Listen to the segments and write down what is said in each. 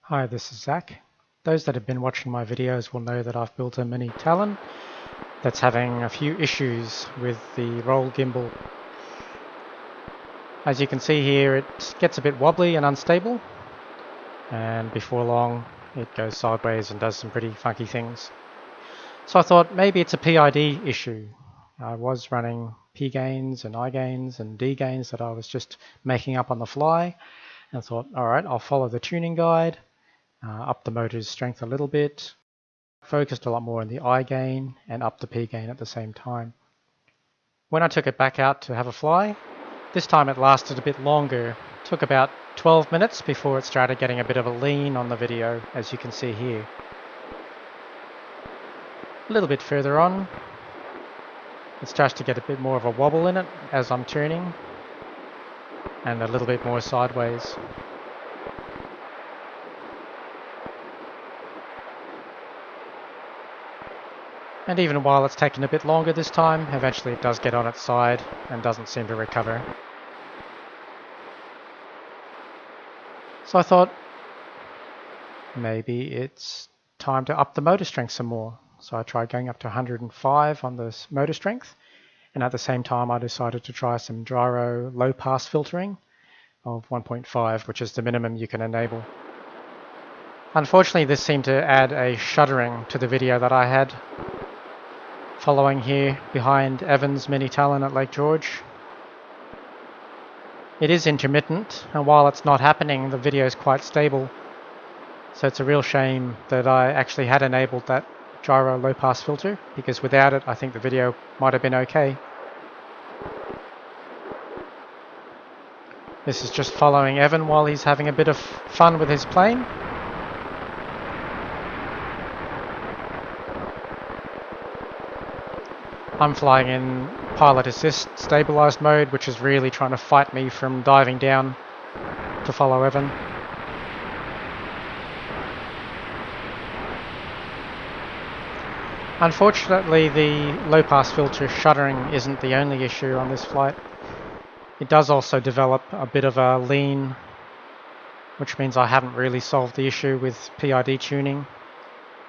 Hi, this is Zach. Those that have been watching my videos will know that I've built a mini Talon that's having a few issues with the roll gimbal. As you can see here, it gets a bit wobbly and unstable, and before long it goes sideways and does some pretty funky things. So I thought maybe it's a PID issue. I was running P gains and I gains and D gains that I was just making up on the fly, and I thought, alright, I'll follow the tuning guide. Up the motor's strength a little bit, focused a lot more on the I gain and up the P gain at the same time. When I took it back out to have a fly, this time it lasted a bit longer. It took about 12 minutes before it started getting a bit of a lean on the video, as you can see here. A little bit further on, it starts to get a bit more of a wobble in it as I'm turning, and a little bit more sideways. And even while it's taken a bit longer this time, eventually it does get on its side and doesn't seem to recover. So I thought maybe it's time to up the motor strength some more. So I tried going up to 105 on the motor strength, and at the same time I decided to try some gyro low pass filtering of 1.5, which is the minimum you can enable. Unfortunately, this seemed to add a shuddering to the video that I had following here behind Evan's mini Talon at Lake George. It is intermittent, and while it's not happening, the video is quite stable. So it's a real shame that I actually had enabled that gyro low pass filter, because without it I think the video might have been okay. This is just following Evan while he's having a bit of fun with his plane. I'm flying in pilot assist stabilized mode, which is really trying to fight me from diving down to follow Evan. Unfortunately, the low pass filter shuddering isn't the only issue on this flight. It does also develop a bit of a lean, which means I haven't really solved the issue with PID tuning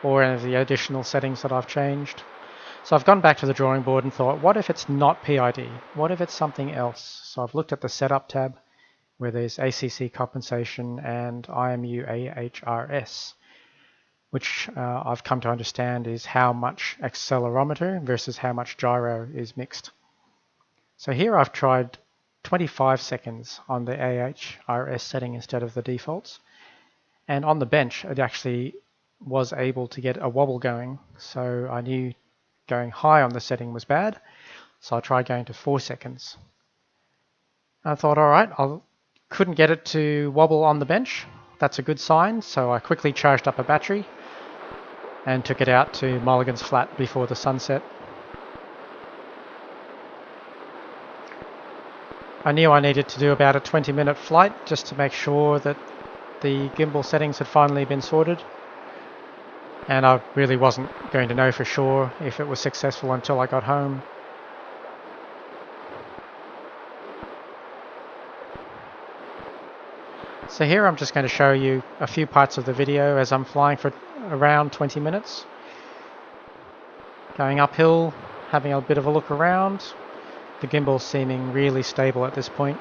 or any of the additional settings that I've changed. So I've gone back to the drawing board and thought, what if it's not PID? What if it's something else? So I've looked at the setup tab where there's ACC compensation and IMU AHRS, which I've come to understand is how much accelerometer versus how much gyro is mixed. So here I've tried 25 seconds on the AHRS setting instead of the defaults, and on the bench it actually was able to get a wobble going, so I knew going high on the setting was bad, so I tried going to 4 seconds. I thought, alright, I couldn't get it to wobble on the bench. That's a good sign, so I quickly charged up a battery and took it out to Mulligan's Flat before the sunset. I knew I needed to do about a 20-minute flight just to make sure that the gimbal settings had finally been sorted. And I really wasn't going to know for sure if it was successful until I got home. So here I'm just going to show you a few parts of the video as I'm flying for around 20 minutes. Going uphill, having a bit of a look around. The gimbal seeming really stable at this point.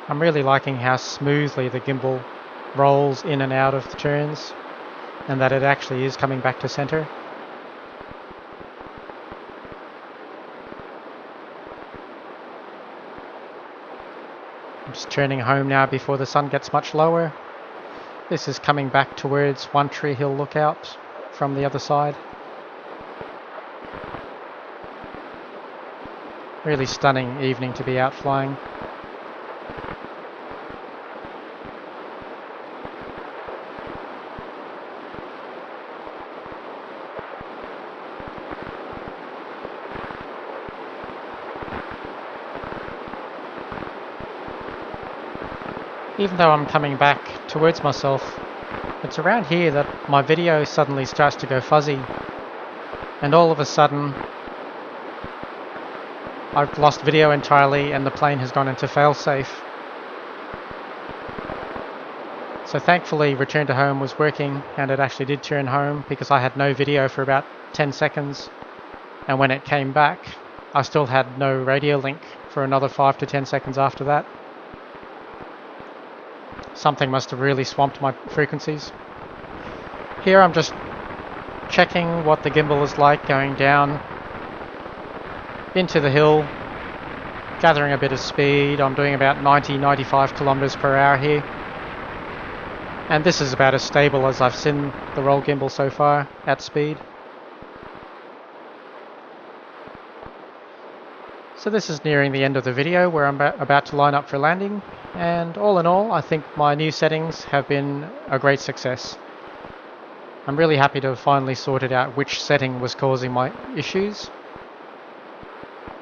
I'm really liking how smoothly the gimbal rolls in and out of the turns, and that it actually is coming back to center. I'm just turning home now before the sun gets much lower. This is coming back towards One Tree Hill Lookout from the other side. Really stunning evening to be out flying. even though I'm coming back towards myself, it's around here that my video suddenly starts to go fuzzy, and all of a sudden I've lost video entirely and the plane has gone into failsafe. So thankfully return to home was working, and it actually did turn home because I had no video for about 10 seconds, and when it came back I still had no radio link for another 5 to 10 seconds after that. Something must have really swamped my frequencies. Here I'm just checking what the gimbal is like going down into the hill, gathering a bit of speed. I'm doing about 90-95 kilometers per hour here, and this is about as stable as I've seen the roll gimbal so far at speed. So this is nearing the end of the video where I'm about to line up for landing, and all in all I think my new settings have been a great success. I'm really happy to have finally sorted out which setting was causing my issues,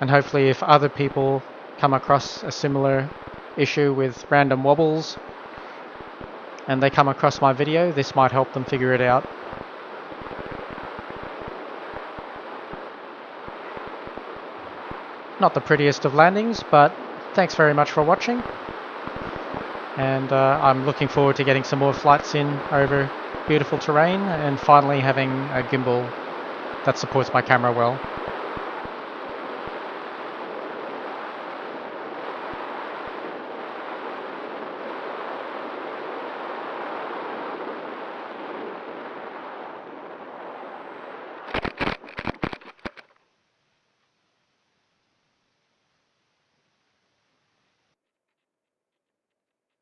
and hopefully if other people come across a similar issue with random wobbles and they come across my video, this might help them figure it out. Not the prettiest of landings, but thanks very much for watching, and I'm looking forward to getting some more flights in over beautiful terrain and finally having a gimbal that supports my camera well.